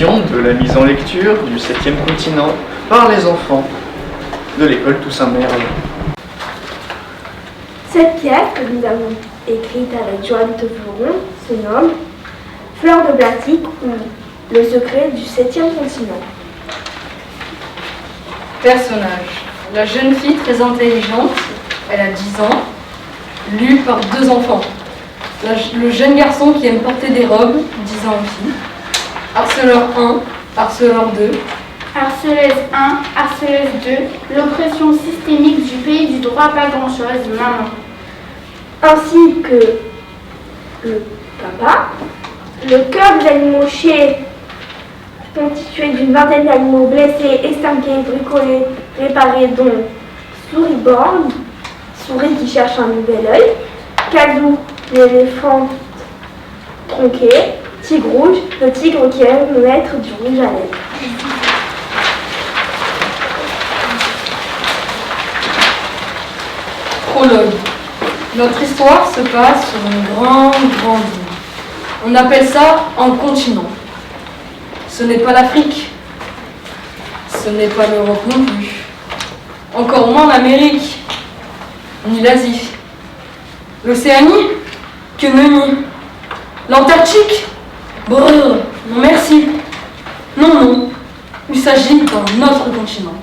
De la mise en lecture du 7e continent par les enfants de l'école Toussaint-Merle. Cette pièce que nous avons écrite avec Joanne Tevouron se nomme Fleurs de plastique ou le secret du 7e continent. Personnage. La jeune fille très intelligente, elle a 10 ans, lue par 2 enfants. Le jeune garçon qui aime porter des robes, 10 ans aussi. Harceleur 1, harceleur 2. Harceleuse 1, harceleuse 2, l'oppression systémique du pays du droit, pas grand-chose, maman. Ainsi que le papa, le cœur des animaux chez constitué d'une vingtaine d'animaux blessés, extingués, bricolés, réparés, dont Souris-borne, souris qui cherche un nouvel œil, Kazoo, l'éléphant tronqué, Tigre rouge, le tigre qui aime mettre du rouge à lèvres. Prologue. Notre histoire se passe sur une grande île. On appelle ça un continent. Ce n'est pas l'Afrique. Ce n'est pas l'Europe non plus. Encore moins l'Amérique. Ni l'Asie. L'Océanie? Que nenni. L'Antarctique? Brrr, non merci. Non, il s'agit d'un autre continent.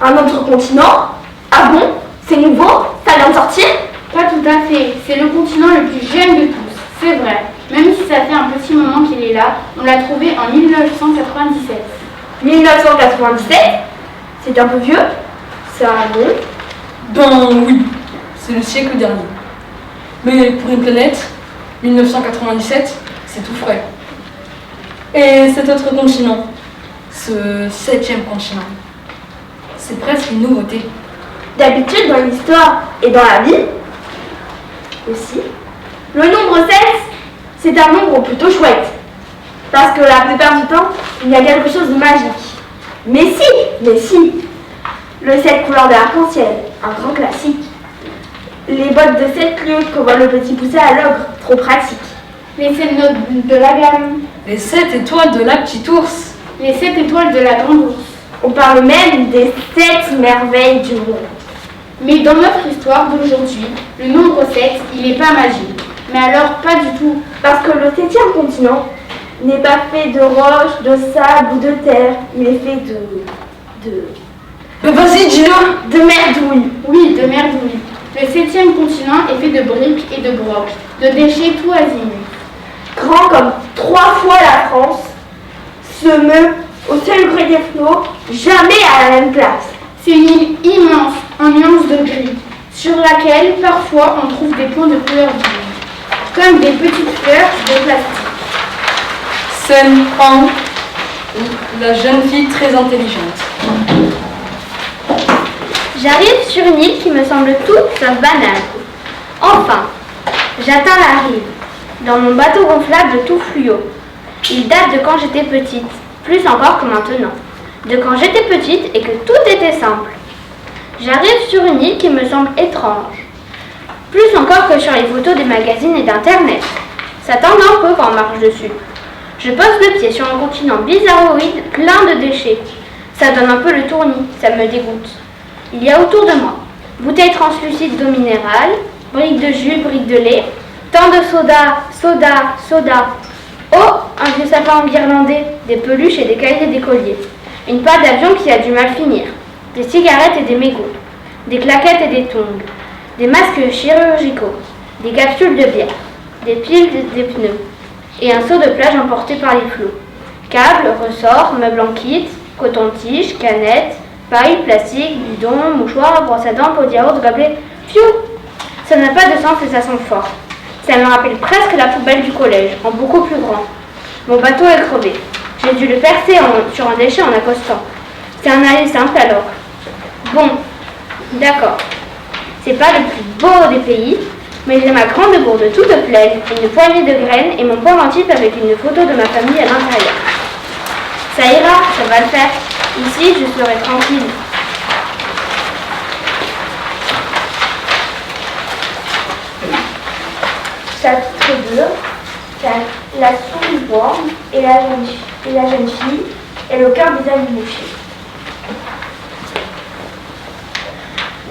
Un autre continent? Ah bon? C'est nouveau? Ça vient de sortir? Pas tout à fait, c'est le continent le plus jeune de tous, c'est vrai. Même si ça fait un petit moment qu'il est là, on l'a trouvé en 1997. 1997? C'est un peu vieux? Ça bon? Ben oui, c'est le siècle dernier. Mais pour une planète, 1997, c'est tout frais. Et cet autre continent, ce 7e continent, c'est presque une nouveauté. D'habitude, dans l'histoire et dans la vie aussi, le nombre 7, c'est un nombre plutôt chouette. Parce que la plupart du temps, il y a quelque chose de magique. Mais si, le 7 couleurs de l'arc-en-ciel, un grand classique. Les bottes de 7 lieux que voit le petit poussé à l'ogre, trop pratique. Les 7 notes de la gamme. Les 7 étoiles de la petite ours. Les 7 étoiles de la grande ours. On parle même des 7 merveilles du monde. Mais dans notre histoire d'aujourd'hui, le nombre 7, il n'est pas magique. Mais alors, pas du tout. Parce que le 7e continent n'est pas fait de roches, de sable ou de terre. Il est fait Mais vas-y, dis-le. de merdouille. Oui, de merdouille. Le 7e continent est fait de briques et de brocs, de déchets tout azimuts. Grand comme 3 fois la France, se meut au seul gré des flots, jamais à la même place. C'est une île immense, en nuances de gris, sur laquelle parfois on trouve des points de couleur vive, comme des petites fleurs de plastique. Scène 1, la jeune fille très intelligente. J'arrive sur une île qui me semble toute sauf banale. Enfin, j'atteins la rive, dans mon bateau gonflable tout fluo. Il date de quand j'étais petite, plus encore que maintenant. De quand j'étais petite et que tout était simple. J'arrive sur une île qui me semble étrange. Plus encore que sur les photos des magazines et d'internet. Ça tend un peu quand on marche dessus. Je pose le pied sur un continent bizarroïde plein de déchets. Ça donne un peu le tournis, ça me dégoûte. Il y a autour de moi bouteilles translucides d'eau minérale, briques de jus, briques de lait, tant de soda. Oh, un vieux sapin enguirlandé, des peluches et des cahiers d'écoliers. Une patte d'avion qui a du mal finir. Des cigarettes et des mégots. Des claquettes et des tongs. Des masques chirurgicaux. Des capsules de bière. Des piles des pneus. Et un seau de plage emporté par les flots. Câbles, ressorts, meubles en kit, coton-tige, canettes, paille, plastique, bidon, mouchoir, brosse à dents, pot de yaourt, gobelet. Pfiou! Ça n'a pas de sens et ça sent fort. Ça me rappelle presque la poubelle du collège, en beaucoup plus grand. Mon bateau est crevé. J'ai dû le percer sur un déchet en accostant. C'est un aller simple alors. Bon, d'accord. C'est pas le plus beau des pays, mais j'ai ma grande gourde toute pleine, une poignée de graines et mon pendentif avec une photo de ma famille à l'intérieur. Ça ira, ça va le faire. Ici, je serai tranquille. Chapitre 2. la souris borgne et la jeune fille et le cœur des animauchés.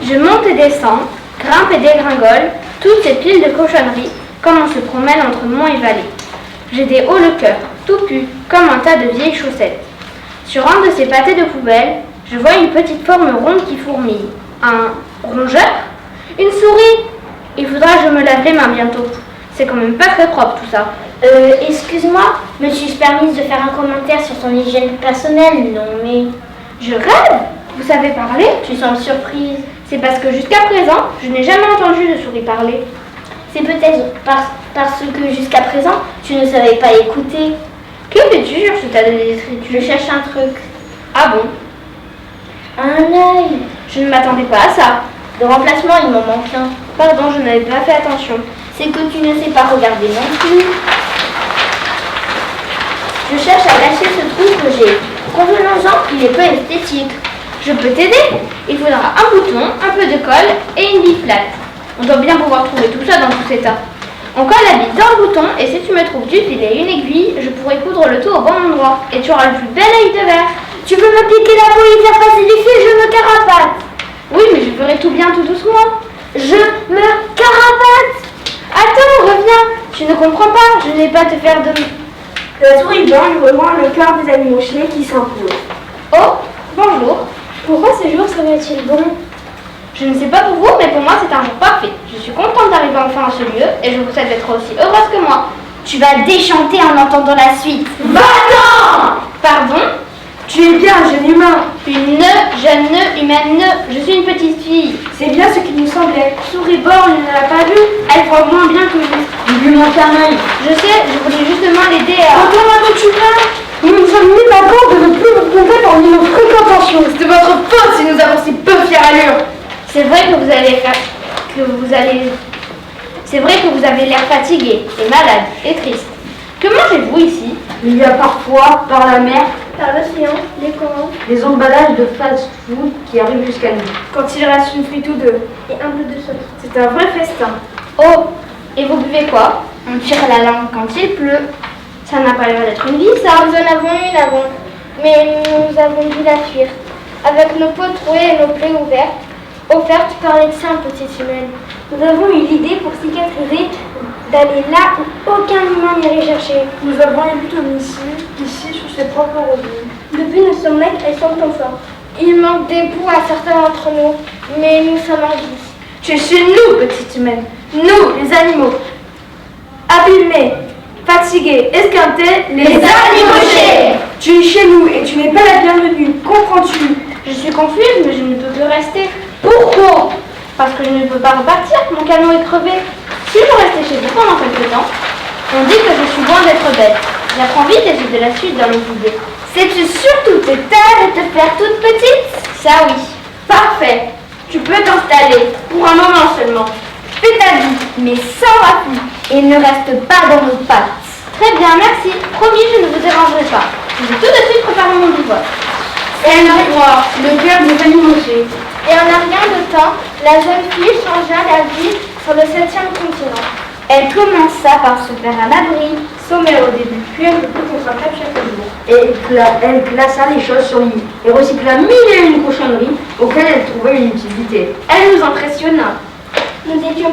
Je monte et descends, grimpe et dégringole, toutes ces piles de cochonneries, comme on se promène entre monts et vallées. J'ai des hauts le cœur, tout pu, comme un tas de vieilles chaussettes. Sur un de ces pâtés de poubelle, je vois une petite forme ronde qui fourmille. Un rongeur? Une souris? Il faudra que je me lave les mains bientôt. C'est quand même pas très propre tout ça. Excuse-moi, me suis-je permise de faire un commentaire sur son hygiène personnelle? Non, mais... Je rêve? Vous savez parler? Tu sembles surprise. C'est parce que jusqu'à présent, je n'ai jamais entendu de souris parler. C'est peut-être parce que jusqu'à présent, tu ne savais pas écouter. Que fais-tu sur ce tas de détritus? Je cherche un truc. Ah bon? Un œil. Je ne m'attendais pas à ça. De remplacement, il m'en manque un. Pardon, je n'avais pas fait attention. C'est que tu ne sais pas regarder non plus. Je cherche à lâcher ce trou que j'ai. Convenons-en, il est peu esthétique. Je peux t'aider. Il faudra un bouton, un peu de colle et une bille plate. On doit bien pouvoir trouver tout ça dans tous ces tas. On colle la bille dans le bouton et si tu me trouves du fil et une aiguille, je pourrai coudre le tout au bon endroit. Et tu auras le plus bel œil de verre. Tu veux me piquer la peau et faire passer du fil, je me carapate. Oui, mais je ferai tout bien tout doucement. Je me carapate. Attends, reviens. Tu ne comprends pas, je n'ai pas te faire de... La souris blanche rejoint le cœur des animauchés qui s'imposent. Oh, bonjour. Pourquoi ce jour serait-il bon? Je ne sais pas pour vous, mais pour moi c'est un jour parfait. Je suis contente d'arriver enfin à ce lieu et je vous souhaite d'être aussi heureuse que moi. Tu vas déchanter en entendant la suite. Va-t'en! Pardon? Tu es bien un jeune humain. Une jeune humaine, je suis une petite fille. C'est bien ce qui nous semblait. Souris borgne ne l'a pas vu. Elle voit moins bien que vous. Il lui manque un œil. Je sais, je voulais justement l'aider à... Retourne à tu viens. Nous nous sommes mis d'accord de ne plus vous compter parmi nos fréquentations. C'est de votre faute si nous avons si peu fière allure. C'est vrai que vous allez faire... C'est vrai que vous avez l'air fatigué et malade et triste. Que mangez-vous ici? Il y a parfois, par la mer, Par l'océan, les coraux, des emballages de fast-food qui arrivent jusqu'à nous. quand il reste une frite ou deux. Et un peu de sauce. C'est un vrai festin. Oh, et vous buvez quoi? On tire la langue quand il pleut. Ça n'a pas l'air d'être une vie, ça. Nous en avons une avant, mais nous avons dû la fuir. Avec nos peaux trouées et nos plaies offertes par les médecins, petite humaine. Nous avons eu l'idée pour cicatriser d'aller là où aucun humain n'irait chercher. Nous avons eu le domicile ici sous ses propres revenus. Depuis nous sommes maigres et sans confort. Il manque des bouts à certains d'entre nous, mais nous sommes en vie. Tu es chez nous, petite humaine. Nous, les animaux. Abîmés, fatigués, esquintés, les animauchés. Tu es chez nous et tu n'es pas la bienvenue. Comprends-tu? Je suis confuse, mais je ne peux que rester. Pourquoi? Parce que je ne peux pas repartir, mon canot est crevé. Si je restais chez vous pendant quelque temps, on dit que je suis loin d'être bête. J'apprends vite et j'ai de la suite dans les idées. Sais-tu surtout te taire et te faire toute petite? Ça oui. Parfait. Tu peux t'installer, pour un moment seulement. Fais ta vie, mais sans raffut. Et ne reste pas dans nos pattes. Très bien, merci. Promis, je ne vous dérangerai pas. Je vais tout de suite préparer mon bivouac. Elle voit le cœur des animauchés. Et en un rien de temps, la jeune fille changea la vie sur le 7e continent. Elle commença par se faire un abri, sommaire au début, puis un peu plus confortable chaque jour. Et elle classa les choses sur l'île et recycla mille et une cochonneries auxquelles elle trouvait une utilité. Elle nous impressionna. Nous étions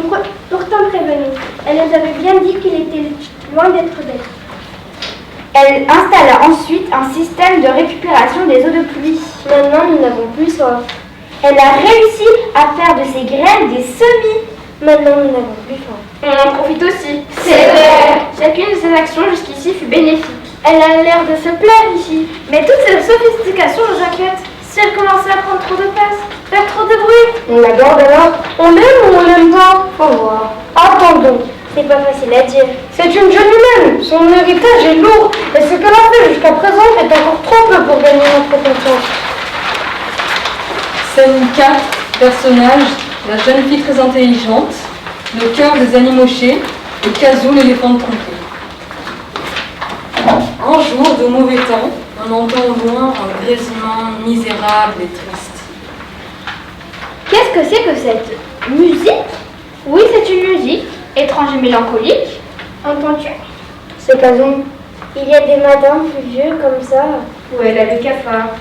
pourtant prévenus. Elle nous avait bien dit qu'il était loin d'être bête. Elle installa ensuite un système de récupération des eaux de pluie. Maintenant, nous n'avons plus soif. Elle a réussi à faire de ses graines des semis. Maintenant, nous n'avons plus faim. On en profite aussi. C'est vrai. Chacune de ses actions jusqu'ici fut bénéfique. Elle a l'air de se plaire ici. Mais toute cette sophistication nous inquiète. Si elle commençait à prendre trop de place, faire trop de bruit, On la garde alors? on l'aime ou on l'aime pas? Faut voir. Attendons. C'est pas facile à dire. C'est une jeune humaine. Son héritage est lourd. Et ce qu'elle a fait jusqu'à présent est encore trop peu pour gagner notre confiance. Scène 4, personnage, la jeune fille très intelligente, le cœur des animauchés et Kazoo l'éléphant de trompé. Un jour de mauvais temps, on entend au loin un grésillement misérable et triste. Qu'est-ce que c'est que cette musique? Oui, c'est une musique, étrange et mélancolique. Entends-tu? C'est Kazoo. Il y a des madames plus vieux comme ça. Où elle a des cafards.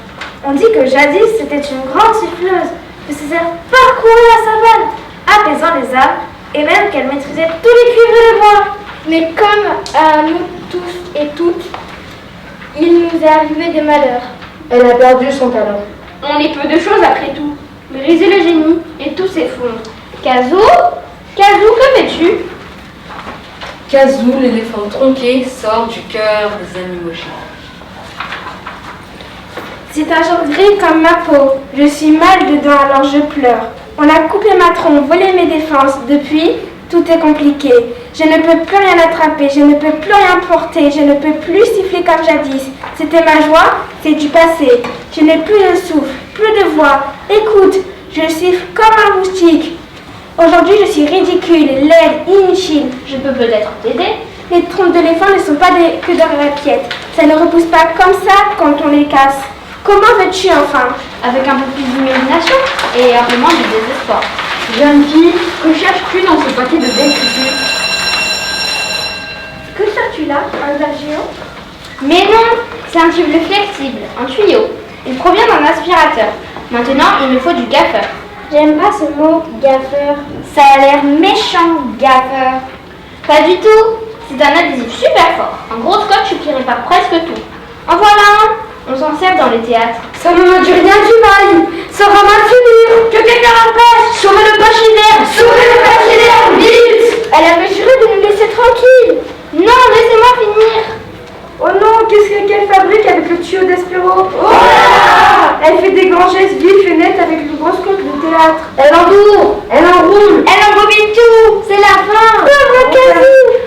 On dit que jadis c'était une grande siffleuse, que ses airs parcouraient la savane, apaisant les âmes, et même qu'elle maîtrisait tous les cuivres et les bois. Mais comme à nous tous et toutes, il nous est arrivé des malheurs. Elle a perdu son talent. On est peu de choses après tout. Briser le génie et tout s'effondre. Kazoo, que fais-tu? Kazoo, l'éléphant tronqué, sort du cœur des animaux géants. C'est un jour gris comme ma peau, je suis mal dedans alors je pleure. On a coupé ma trompe, volé mes défenses, depuis, tout est compliqué. Je ne peux plus rien attraper, je ne peux plus rien porter, je ne peux plus siffler comme jadis. C'était ma joie, c'est du passé. Je n'ai plus de souffle, plus de voix. Écoute, je siffle comme un moustique. Aujourd'hui, je suis ridicule, laide, inutile. Je peux peut-être t'aider. Les trompes d'éléphant ne sont pas que de répiettes. Ça ne repousse pas comme ça quand on les casse. Comment veux-tu enfin? Avec un peu plus d'imagination et un peu moins de désespoir. Jeune fille, que cherches-tu dans ce paquet de détritus? Que cherches-tu là? Un verre géant? Mais non, c'est un tube flexible, un tuyau. Il provient d'un aspirateur. Maintenant, il me faut du gaffeur. J'aime pas ce mot, gaffeur. Ça a l'air méchant, gaffeur. Pas du tout. C'est un adhésif super fort. Un gros scotch qui répare presque tout. En voilà un. On s'en sert dans les théâtres. Ça ne me dit rien du mal. Ça va mal finir. Que quelqu'un l'empêche. Sauvez le bachiller. Sauvez le bachiller, vite. Elle avait juré de nous laisser tranquilles. Non, laissez-moi finir. Oh non, qu'elle fabrique avec le tuyau d'Espiro? Oh là! Elle fait des grands gestes vifs et nets avec le gros scope de théâtre. Elle entoure. Elle enroule. Elle embobine tout. C'est la fin. Pauvre Kazoo.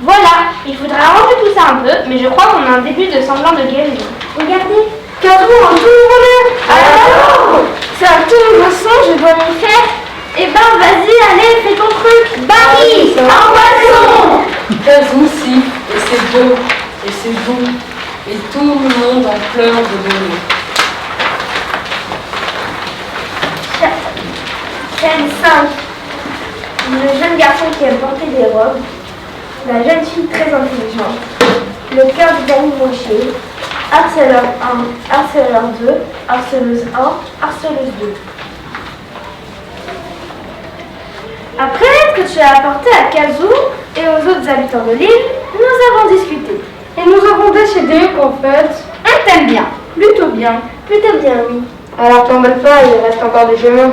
Voilà, il faudra arranger tout ça un peu, mais je crois qu'on a un début de semblant de guérison. Regardez, Kazoo en tout nouveau l'air. Alors, c'est un tout nouveau son, je dois m'y faire. Eh ben, vas-y, allez, fais ton truc. Barry, En poisson. Kazoo siffle, et c'est beau, et c'est doux, et tout le monde en pleure de bonheur. Scène 5. Le jeune garçon qui aime porter des robes. La jeune fille très intelligente. Le cœur du Danny Mocher. Harceleur 1, harceleur 2, harceleuse 1, harceleuse 2. Après ce que tu as apporté à Kazoo et aux autres habitants de l'île, nous avons discuté. Et nous avons décidé qu'en fait... on t'aime bien. Plutôt bien. Plutôt bien, oui. Alors t'emballe pas, il reste encore des chemins.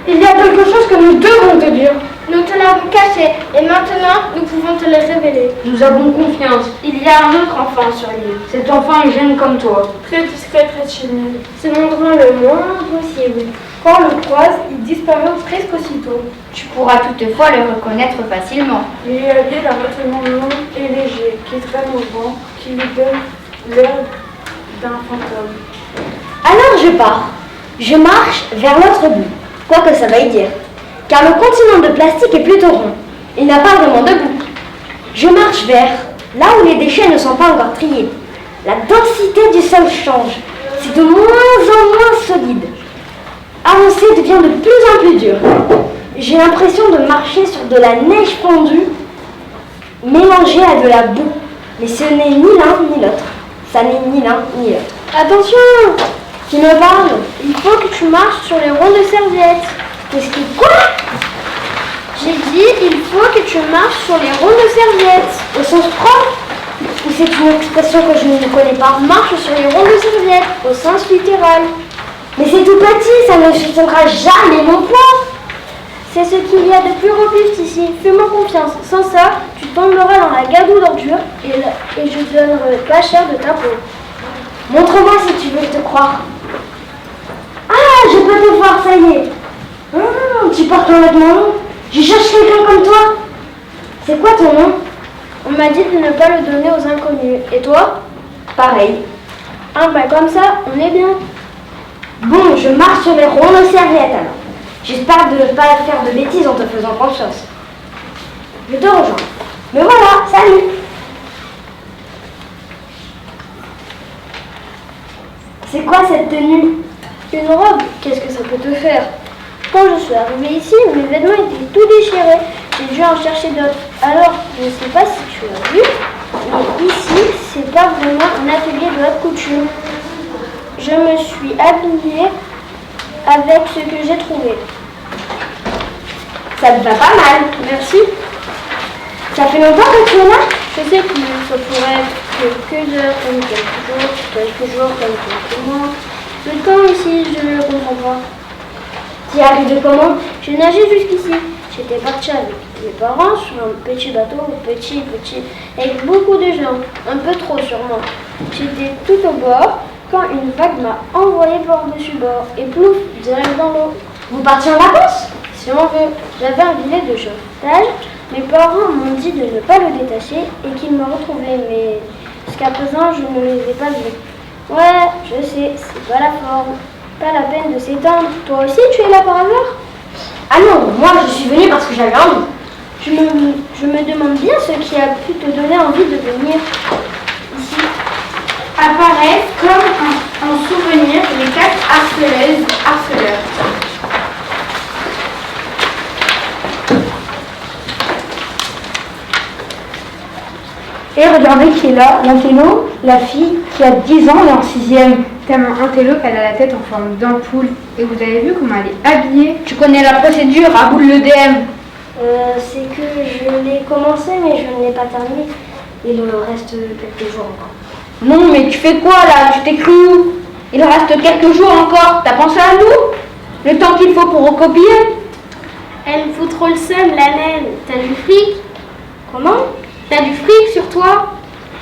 Il y a quelque chose que nous devons te dire. Nous te l'avons caché et maintenant nous pouvons te le révéler. Nous avons confiance. Il y a un autre enfant sur l'île. Cet enfant est jeune comme toi. Très discret, très timide. Se montrant le moins possible. Quand on le croise, il disparaît presque aussitôt. Tu pourras toutefois le reconnaître facilement. Il est habillé d'un vêtement long et léger, qui traîne au vent, qui lui donne l'air d'un fantôme. Alors je pars. Je marche vers l'autre bout, quoi que ça veuille dire. Car le continent de plastique est plutôt rond. Il n'a pas vraiment de bout. Je marche vers là où les déchets ne sont pas encore triés. La densité du sol change. C'est de moins en moins solide. Avancer devient de plus en plus dur. J'ai l'impression de marcher sur de la neige fondue mélangée à de la boue. Mais ce n'est ni l'un ni l'autre. Ça n'est ni l'un ni l'autre. Attention! Qui me parle? Il faut que tu marches sur les ronds de serviettes. Qu'est-ce qui... Quoi? J'ai dit, il faut que tu marches sur les ronds de serviettes. Au sens propre? Ou c'est une expression que je ne connais pas? Marche sur les ronds de serviettes, au sens littéral. Mais c'est tout petit, ça ne suffira jamais mon poids. C'est ce qu'il y a de plus robuste ici. Fais-moi confiance. Sans ça, tu tomberas dans la gadoue d'ordures et je donnerai pas cher de ta peau. Montre-moi si tu veux te croire. Ah, je peux te voir, ça y est. Tu portes un vêtement long. Je cherche quelqu'un comme toi. C'est quoi ton nom? On m'a dit de ne pas le donner aux inconnus. Et toi? Pareil. Ah bah comme ça, on est bien. Bon, je marche sur les ronds de serviettes alors. J'espère de ne pas faire de bêtises en te faisant confiance. Je te rejoins. Mais voilà, salut. C'est quoi cette tenue? Une robe, qu'est-ce que ça peut te faire? Quand je suis arrivée ici, mes vêtements étaient tout déchirés. J'ai j'ai dû en chercher d'autres. Alors, je ne sais pas si tu as vu, mais ici, c'est pas vraiment un atelier de haute couture. Je me suis habillée avec ce que j'ai trouvé. Ça te va pas mal. Merci. Ça fait longtemps que tu es là? Je sais que ça pourrait être quelques heures, comme quelques jours, comme quelques mois. Le temps ici, je ne le comprends pas. Tu es arrivé comment? Je nageais jusqu'ici. J'étais partie avec mes parents sur un petit bateau, petit, avec beaucoup de gens, un peu trop sûrement. J'étais tout au bord quand une vague m'a envoyé par-dessus bord et plouf, direct dans l'eau. Vous partiez en vacances? Si on veut, j'avais un gilet de sauvetage. Mes parents m'ont dit de ne pas le détacher et qu'ils me retrouvaient, mais jusqu'à présent, je ne les ai pas vus. Ouais, je sais, c'est pas la forme. Pas la peine de s'étendre. Toi aussi, tu es là par hasard? Ah non, moi je suis venue parce que j'avais envie. Je me demande bien ce qui a pu te donner envie de venir ici. Apparaissent comme en souvenir les 4 harceleurs. Et regardez qui est là, l'intello, la fille qui a 10 ans et en 6e. Tellement intello qu'elle a la tête en forme d'ampoule. Et vous avez vu comment elle est habillée? Tu connais la procédure, à bout le DM. C'est que je l'ai commencé, mais je ne l'ai pas terminé. Il me reste quelques jours encore. Non, mais tu fais quoi là? Tu t'écris où? Il reste quelques jours encore. T'as pensé à nous? Le temps qu'il faut pour recopier? Elle me fout trop le seum, la naine. T'as du fric? Comment? T'as du fric sur toi?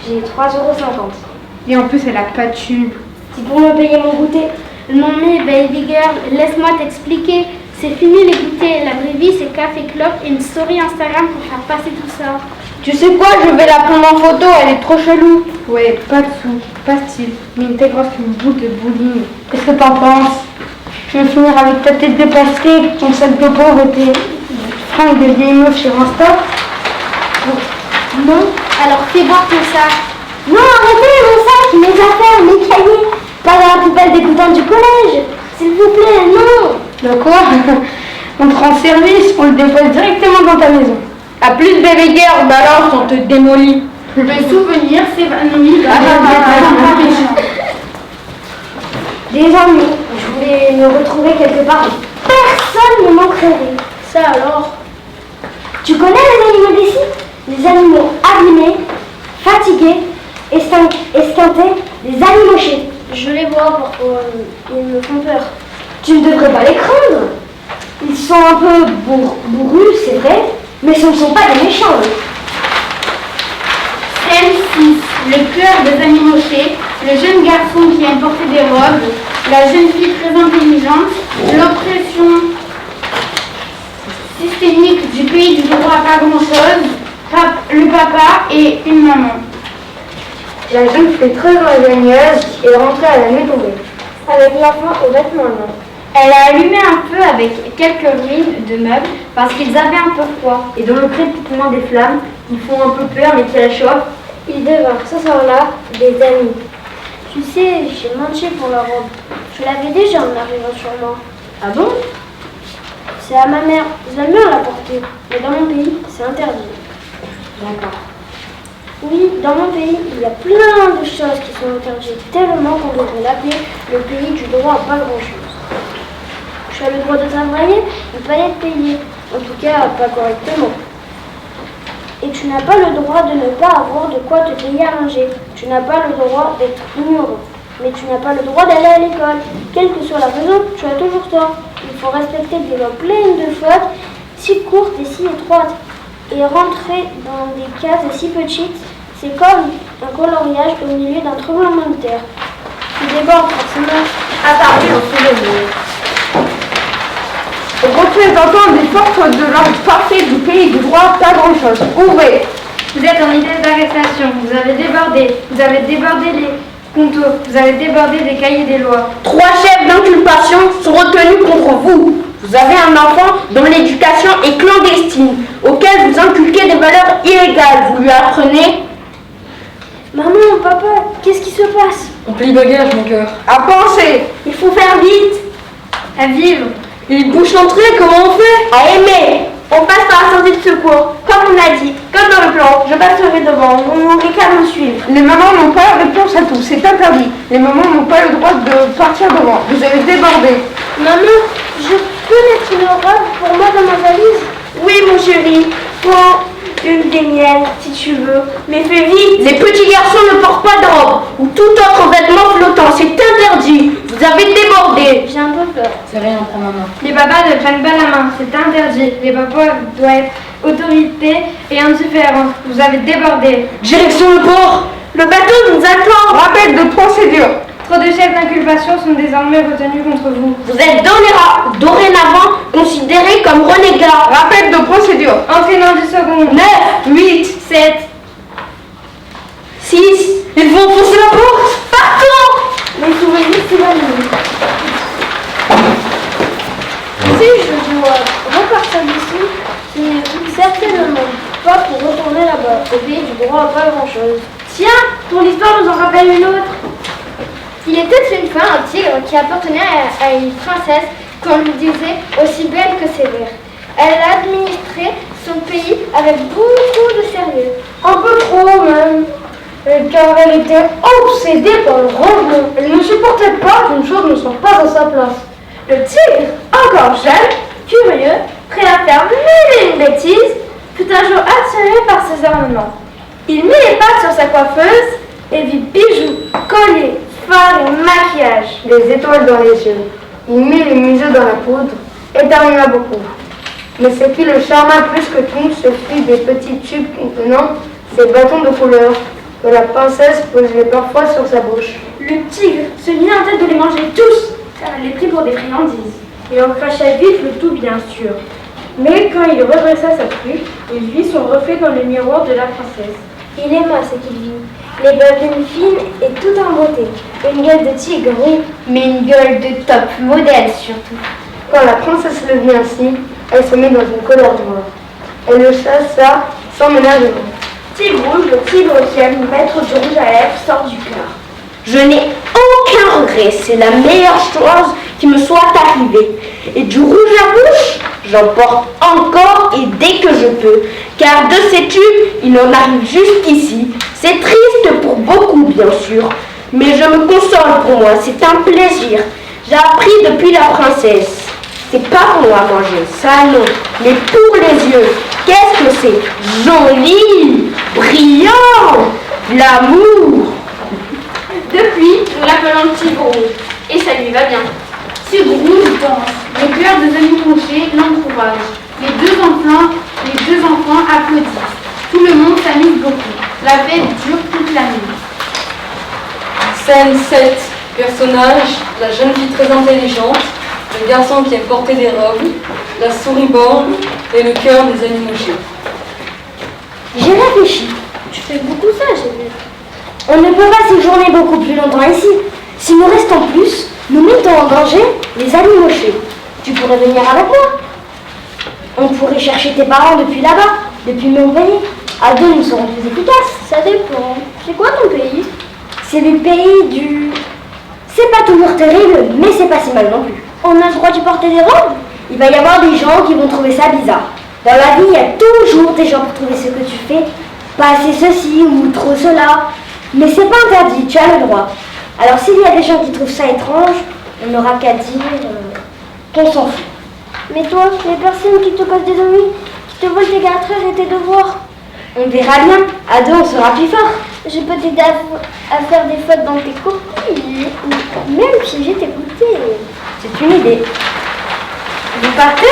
J'ai 3,50 €. Et en plus, elle a pas de thune. C'est pour me payer mon goûter. Non mais baby girl, laisse-moi t'expliquer. C'est fini les goûters. La vraie vie, c'est café clope et une story Instagram pour faire passer tout ça. Tu sais quoi? Je vais la prendre en photo, elle est trop chelou. Ouais, pas de sous, pas style, mais une tête grosse qu'une boule de bowling. Qu'est-ce que t'en penses? Je vais finir avec ta tête de plastique, ton sac de pauvre et tes fringues de vieille meuf sur Insta. Non, alors fais voir tout ça. Non, arrêtez mon sac, mes affaires, mes cahiers. Pas dans la poubelle dégoûtante du collège. S'il vous plaît, non. De quoi? On te rend service, on le dépose directement dans ta maison. A plus baby girl, balance, on te démolit. Le souvenir s'évanouit Des amis, je voulais me retrouver quelque part. Personne ne manquerait. Ça alors? Tu connais les animaux d'ici? Les animaux abîmés, fatigués, esquintés, les animauchés. Je les vois parfois, ils me font peur. Tu ne devrais pas les craindre. Ils sont un peu bourrus, c'est vrai, mais ce ne sont pas des méchants. Scène 6. Le cœur des animauchés, le jeune garçon qui aime porter des robes, la jeune fille très intelligente, l'oppression systémique du pays du droit à pas grand-chose, le papa et une maman. La jeune fille très ingénieuse est rentrée à la nuit tombée. Avec l'enfant aux vêtements longs. Elle a allumé un feu avec quelques ruines de meubles parce qu'ils avaient un peu froid. Et dans le crépitement des flammes, qui font un peu peur mais qui la chauffent, Ils devinrent ce soir-là des amis. Tu sais, j'ai menti pour la robe. Je l'avais déjà en arrivant sur moi. ah bon? C'est à ma mère. J'aime bien la porter. Mais dans mon pays, c'est interdit. D'accord. Oui, dans mon pays, il y a plein de choses qui sont interdites. Tellement qu'on devrait l'appeler le pays du droit à pas grand-chose. Tu as le droit de travailler, mais pas d'être payé. En tout cas, pas correctement. Et tu n'as pas le droit de ne pas avoir de quoi te payer à manger. Tu n'as pas le droit d'être ignorant. Mais tu n'as pas le droit d'aller à l'école. Quelle que soit la raison, tu as toujours tort. Il faut respecter des lois pleines de fautes, si courtes et si étroites. Et rentrer dans des cases si petites, c'est comme un coloriage au milieu d'un tremblement de terre. Tu débordes forcément. Apparu au souvenir. Représentant des forces de l'ordre parfait du pays du droit, pas grand-chose. Ouvrez. Vous êtes en idée d'arrestation, vous avez débordé les contours, vous avez débordé des cahiers des lois. 3 chefs d'inculpation sont retenus contre vous. Vous avez un enfant dont l'éducation est clandestine, auquel vous inculquez des valeurs illégales. Vous lui apprenez Maman, papa, qu'est-ce qui se passe? On plie bagage, mon cœur. à penser, Il faut faire vite. À vivre. Et bouche l'entrée, comment on fait? à aimer. On passe par la sortie de secours, comme on l'a dit, comme dans le plan. Je passerai devant, on n'aurait qu'à me suivre. Les mamans n'ont pas la réponse à tout, c'est interdit. Les mamans n'ont pas le droit de partir devant. Vous avez débordé. Maman, je peux mettre une robe pour moi dans ma valise? Oui, mon chéri, prends une des miennes si tu veux, mais fais vite. Les petits garçons ne portent pas de robe ou tout autre vêtement flottant, c'est interdit. Vous avez débordé. J'ai un peu peur. C'est rien pour maman. Les papas ne prennent pas la main, c'est interdit. Les papas doivent être autorité et indifférents. Vous avez débordé. Direction le port. Le bateau nous attend. Rappel de procédure. Trop de chefs d'inculpation sont désormais retenus contre vous. Vous êtes dorénavant considérés comme renégats. Rappel de procédure. Entraînant du second. 9, 8, 7. 6. Ils vont foncer la porte. Partons. Mes souvenirs s'évanouissent. Si je dois repartir d'ici, ce n'est certainement pas pour retourner là-bas. Au pays du droit, pas grand-chose. Tiens, ton histoire nous en rappelle une autre. Il était une fois un tigre qui appartenait à une princesse qu'on lui disait aussi belle que sévère. Elle administrait son pays avec beaucoup de sérieux. Un peu trop même, car elle était obsédée par le rangement. Elle ne supportait pas qu'une chose ne soit pas à sa place. Le tigre, encore jeune, curieux, prêt à faire mille et une bêtises, fut un jour attiré par ses ornements. Il mit les pattes sur sa coiffeuse et vit bijoux, colliers, fards et maquillage. Des étoiles dans les yeux. Il mit le museau dans la poudre et termina beaucoup. Mais ce qui le charma plus que tout, ce fut des petits tubes contenant ces bâtons de couleur que la princesse posait parfois sur sa bouche. Le tigre se mit en tête de les manger tous, car elle les prit pour des friandises. Il en cracha vite le tout, bien sûr. Mais quand il redressa sa truc, il vit son reflet dans le miroir de la princesse. Il aima ce qu'il vit. Les babines fines et tout en beauté. Une gueule de tigre, oui, Mais une gueule de top modèle surtout. Quand la princesse le vit ainsi, elle se mit dans une colère noire. Elle le chassa sans ménagement. Tigre rouge, le tigre qui aime mettre du rouge à lèvres, sort du cœur. Je n'ai aucun regret, c'est la meilleure chose qui me soit arrivée. Et du rouge à bouche, j'en porte encore et dès que je peux. Car de ces tubes, il en arrive jusqu'ici. C'est triste pour beaucoup, bien sûr. Mais je me console pour moi, c'est un plaisir. J'ai appris depuis la princesse. C'est pas pour moi à manger, ça non. Mais pour les yeux, qu'est-ce que c'est? Joli, brillant, l'amour. Depuis, nous l'appelons Tigre rouge. Et ça lui va bien. Tigre rouge danse. Le cœur des amis couchés l'encourage. Les deux enfants applaudissent. Tout le monde s'amuse beaucoup. La fête dure toute la nuit. Scène 7. Personnage, la jeune fille très intelligente, le garçon qui aime porter des robes, la souris borgne et le cœur des amis mouchés. J'ai réfléchi. Tu fais beaucoup ça, j'ai vu. On ne peut pas séjourner beaucoup plus longtemps ici. Si nous restons plus, nous mettons en danger les amis mochés. Tu pourrais venir avec moi. On pourrait chercher tes parents depuis là-bas, depuis Montpellier. À deux, nous serons plus efficaces. Ça dépend. C'est quoi ton pays? C'est le pays du... C'est pas toujours terrible, mais c'est pas si mal non plus. On a le droit de porter des robes? Il va y avoir des gens qui vont trouver ça bizarre. Dans la vie, il y a toujours des gens pour trouver ce que tu fais. Pas assez ceci ou trop cela. Mais c'est pas interdit, tu as le droit. Alors s'il y a des gens qui trouvent ça étrange, on n'aura qu'à dire qu'on s'en fout. Mais toi, les personnes qui te causent des ennuis, qui te volent tes 4 heures et tes devoirs, On verra bien. À deux, on sera plus fort. je peux t'aider à faire des fautes dans tes copies, ou même piéger tes goûters. C'est une idée. Vous partez?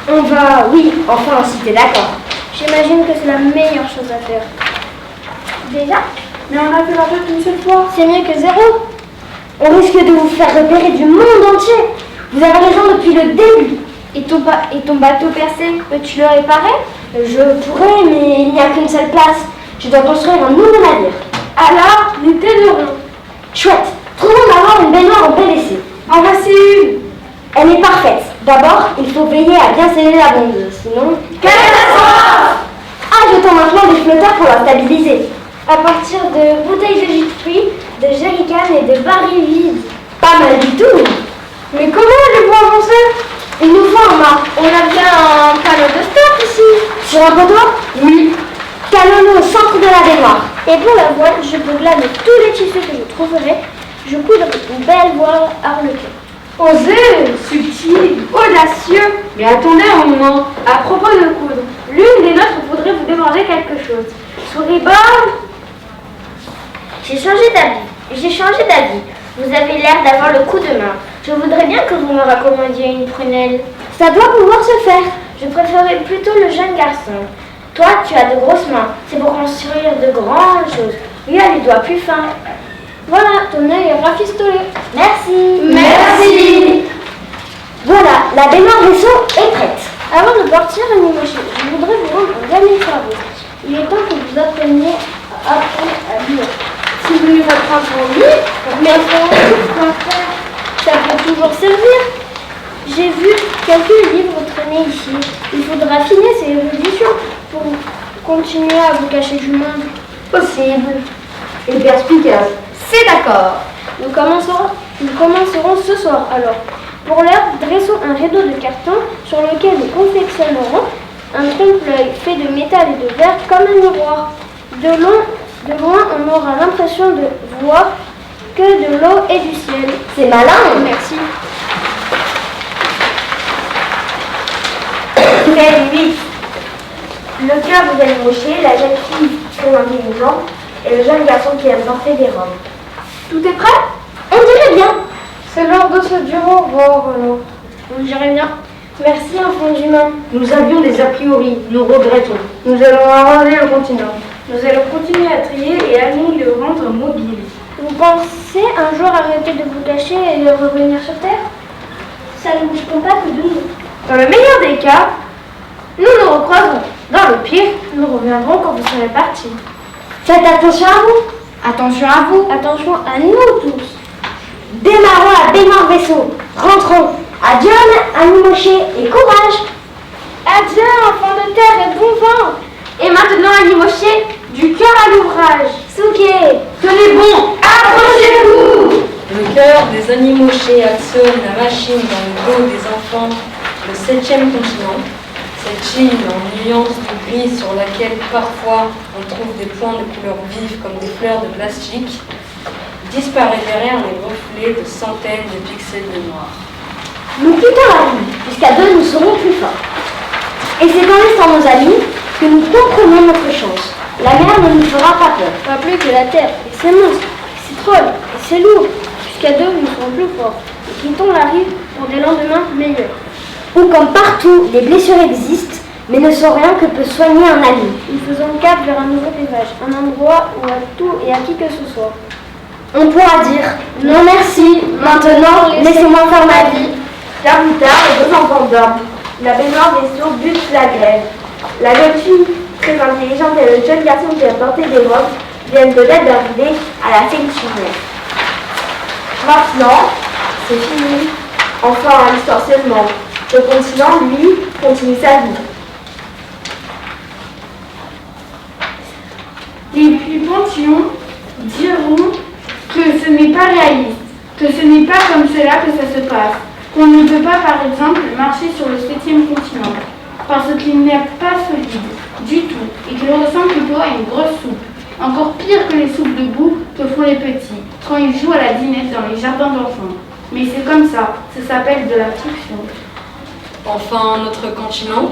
On va... Oui, enfin, si t'es d'accord. J'imagine que c'est la meilleure chose à faire. Déjà? Mais on a fait la fête une seule fois. C'est mieux que zéro. On risque de vous faire repérer du monde entier. Vous avez raison depuis le début. Et ton bateau percé, peux-tu le réparer? Je pourrais, mais il n'y a qu'une seule place. Je dois construire un nouveau navire. Alors, nous t'aiderons. Chouette. Trouvons d'abord une baignoire en PVC. En voici une. Elle est parfaite. D'abord, il faut veiller à bien sceller la bondeuse. Sinon... Catastrophe! Ajoutons maintenant des flotteurs pour la stabiliser. À partir de bouteilles de jus de fruits, de jerrycans et de barils vides. Pas mal du tout. Mais comment allez-vous avancer? Il nous faut un mât. On a bien un panneau de stop ici. Sur un poteau? Oui. Calons-nous au centre de la baignoire. Et pour la voile, je peux glaner tous les tissus que je trouverai. Je coudrai une belle voile arlequin. Osé, subtil, audacieux. Mais attendez un moment. À propos de coudre, l'une des nôtres voudrait vous demander quelque chose. Souribol? J'ai changé d'avis. Vous avez l'air d'avoir le coup de main. Je voudrais bien que vous me raccommandiez une prunelle. Ça doit pouvoir se faire. Je préférais plutôt le jeune garçon. Toi, tu as de grosses mains. C'est pour construire de grandes choses. Lui a les doigts plus fins. Voilà, ton œil est rafistolé. Merci. Merci. Voilà, la baignoire vaisseau est prête. Avant de partir, Animoché, je voudrais vous rendre un dernier travail. Il est temps que vous appreniez à apprendre à lire. Si vous voulez apprendre pour lui, Mais quoi faire? Ça peut toujours servir. J'ai vu quelques livres traîner ici. Il faudra affiner ces éruditions pour continuer à vous cacher du monde. Possible. Et perspicace. c'est d'accord. Nous commencerons ce soir alors. Pour l'heure, dressons un rideau de carton sur lequel nous confectionnerons un trompe-l'œil fait de métal et de verre comme un miroir. De loin, on aura l'impression de voir que de l'eau et du ciel. C'est malin. Merci. Très vite. Le cœur vous allez mocher, la jeune fille très intelligente et le jeune garçon qui aime porter des robes. Tout est prêt? On dirait bien. C'est l'heure de se dire au revoir alors. On dirait bien. Merci, enfants humains. Nous avions des a priori, nous regrettons. Nous allons arranger le continent. Nous allons continuer à trier et allons le rendre mobile. Vous pensez un jour arrêter de vous cacher et de revenir sur Terre? Ça ne dépend pas que de nous. Dans le meilleur des cas, nous nous recroiserons. Dans le pire, nous reviendrons quand vous serez partis. Faites attention à vous. Attention à vous. Attention à nous tous. Démarrons la baignoire vaisseau. Rentrons. Adieu, Animoché, et courage. Adieu, enfants de terre et bon vent. Et maintenant, Animoché, du cœur à l'ouvrage. Souké. Tenez bon, accrochez-vous. Le cœur des Animoché actionne la machine dans le dos des enfants le 7e continent. Cette île en nuance du gris sur laquelle parfois on trouve des points de couleur vive comme des fleurs de plastique disparaît derrière les reflets de centaines de pixels de noir. Nous quittons la ville, puisqu'à deux nous serons plus forts. Et c'est en laissant nos amis que nous comprenons notre chance. La mer ne nous fera pas peur. Pas plus que la terre et ses monstres, et ses trolls et ses loups. Puisqu'à deux nous serons plus forts. Et quittons la rive pour des lendemains meilleurs. Où comme partout, les blessures existent, mais ne sont rien que peut soigner un ami. Nous faisons cap vers un nouveau rivage, un endroit où à tout et à qui que ce soit. On pourra dire non merci, maintenant laissez-moi faire ma vie. Tard plus tard, les deux enfants dorment. La baignoire vaisseau bute la grève. La jeune fille très intelligente et le jeune garçon qui a porté des robes viennent peut-être d'arriver à la ceinture. Maintenant, c'est fini. Enfin, l'histoire seulement. Le continent, lui, continue sa vie. Les plus pensions diront que ce n'est pas réaliste, que ce n'est pas comme cela que ça se passe, qu'on ne peut pas par exemple marcher sur le 7e continent, parce qu'il n'est pas solide du tout et qu'il ressemble plutôt à une grosse soupe, encore pire que les soupes de boue que font les petits quand ils jouent à la dinette dans les jardins d'enfants. Mais c'est comme ça s'appelle de la fiction. Enfin, notre continent,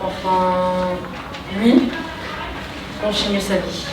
enfin, lui, continue sa vie.